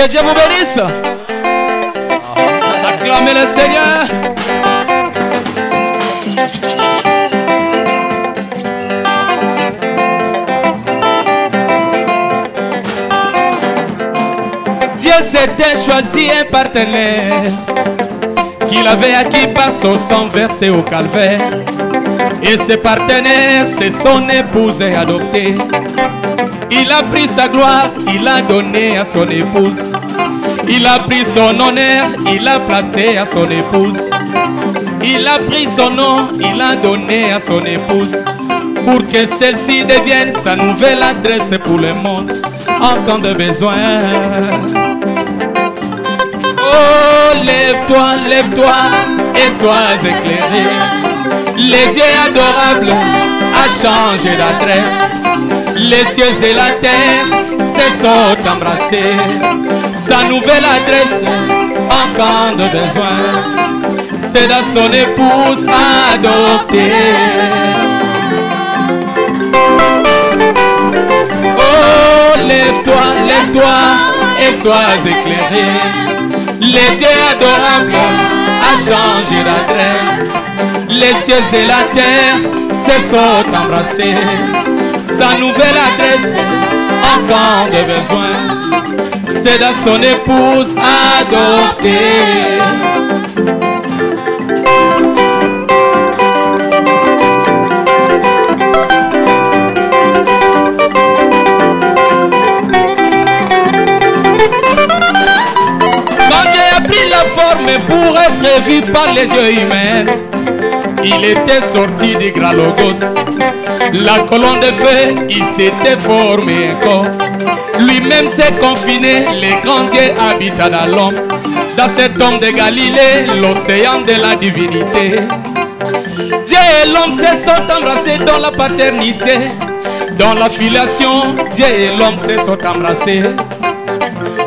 Que Dieu vous bénisse. Acclamez le Seigneur. Dieu s'était choisi un partenaire qu'il avait acquis par son sang versé au calvaire. Et ce partenaire, c'est son épouse adoptée. Il a pris sa gloire, il a donné à son épouse. Il a pris son honneur, il a placé à son épouse. Il a pris son nom, il a donné à son épouse. Pour que celle-ci devienne sa nouvelle adresse pour le monde en temps de besoin. Oh, lève-toi, lève-toi et sois éclairé. Le Dieu adorable a changé d'adresse. Les cieux et la terre se sont embrassés. Sa nouvelle adresse en cas de besoin, c'est dans son épouse adoptée. Oh, lève-toi, lève-toi et sois éclairé. Le Dieu adorable a changé d'adresse. Les cieux et la terre se sont embrassés. Sa nouvelle adresse en cas de besoin, c'est dans son épouse adoptée. Quand Dieu a pris la forme pour être vu par les yeux humains, il était sorti du grand logos. La colonne de feu, il s'était formé un corps. Lui-même s'est confiné, le grand Dieu habita dans l'homme. Dans cet homme de Galilée, l'océan de la divinité. Dieu et l'homme se sont embrassés dans la paternité. Dans la filiation, Dieu et l'homme se sont embrassés.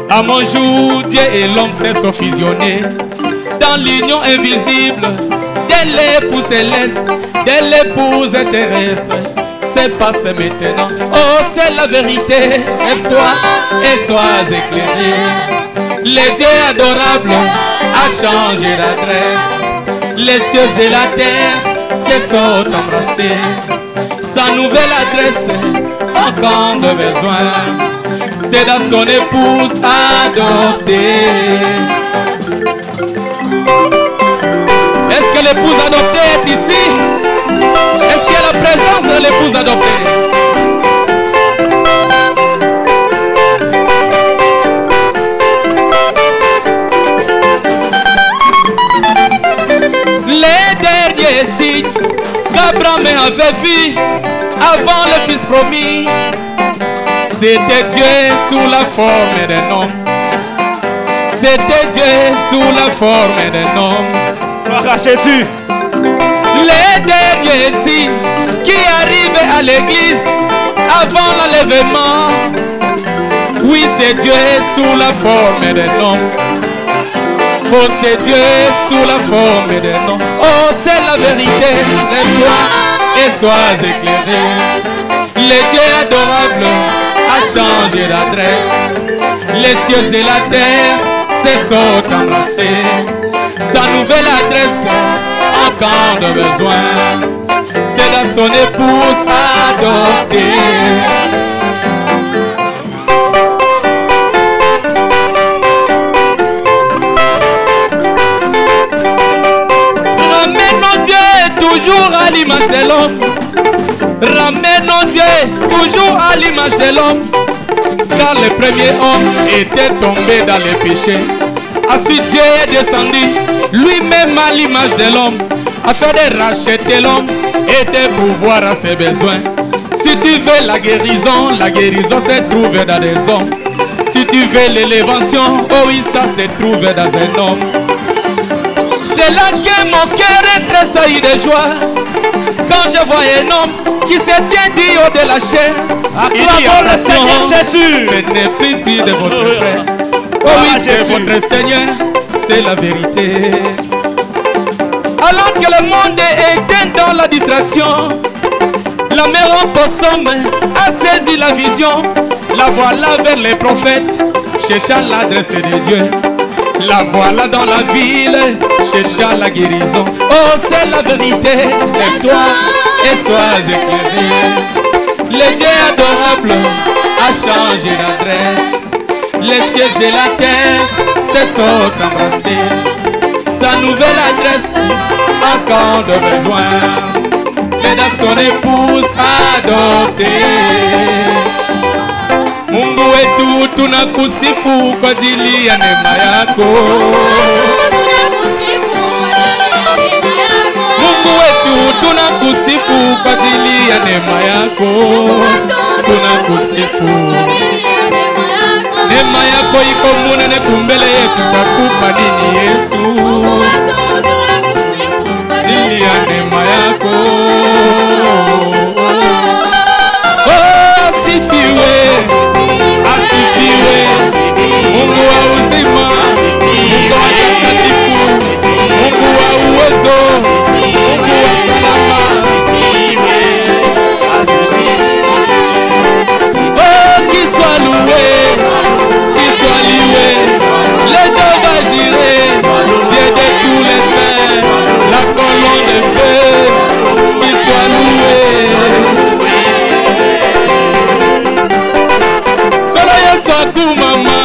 À mon jour, Dieu et l'homme se sont fusionnés. Dans l'union invisible de l'épouse céleste, de l'épouse terrestre, c'est passé maintenant. Oh, c'est la vérité. Lève-toi et sois éclairé. Le Dieu adorable a changé d'adresse. Les cieux et la terre se sont embrassés. Sa nouvelle adresse en cas de besoin, c'est dans son épouse adoptée. Est-ce que l'épouse adoptée est ici? Est-ce qu'il y a la présence de l'épouse adoptée? Les derniers signes qu'Abraham avait vus avant le fils promis, c'était Dieu sous la forme d'un homme. C'était Dieu sous la forme d'un homme. Gloire à Jésus. Les derniers signes qui arrivaient à l'église avant l'enlèvement, oui, c'est Dieu sous la forme d'un homme. Oh, c'est Dieu sous la forme d'un homme. Oh, c'est la vérité. Lève-toi et sois éclairé. Le Dieu adorable a changé d'adresse. Les cieux et la terre se sont embrassés. Sa nouvelle adresse en cas de besoin, c'est dans son épouse adoptée. Ramène Dieu toujours à l'image de l'homme. Ramène Dieu toujours à l'image de l'homme. Car le premier homme était tombé dans le péché. Ensuite Dieu est descendu lui-même à l'image de l'homme, afin de racheter l'homme et de pourvoir à ses besoins. Si tu veux la guérison se trouve dans des hommes. Si tu veux l'élévation, oh oui, ça se trouve dans un homme. C'est là que mon cœur est tressailli de joie quand je vois un homme qui se tient du haut de la chair. Il dit attention, ce n'est plus de votre frère. Oh oui, c'est votre Seigneur, c'est la vérité. Alors que le monde est éteint dans la distraction, la mère en possum a saisi la vision La voilà vers les prophètes, cherchant l'adresse de Dieu. La voilà dans la ville, cherchant la guérison. Oh, c'est la vérité. Lève-toi et sois éclairé. Le Dieu adorable a changé d'adresse. Les cieux et la terre se sont embrassés. Sa nouvelle adresse, encore de besoin, c'est dans son épouse adoptée. Mungu wetu tunakusifu kwa ajili ya neema yako. Mungu wetu tunakusifu kwa ajili ya neema yako. Tunakusifu. Neema yako iko munene kumbele yetu, takupa nini Yesu? Ajili ya neema yako. Oh, asifiwe. Asifiwe Mungu wa uzima, Mungu wa takatifu, Mungu wa uwezo, Mungu wa salama. Oh, qu'il soit loué, qu'il soit loué, le Jéhovah Jireh, Dieu de tous les saints, la colonne de feu, qu'il soit loué. Mama,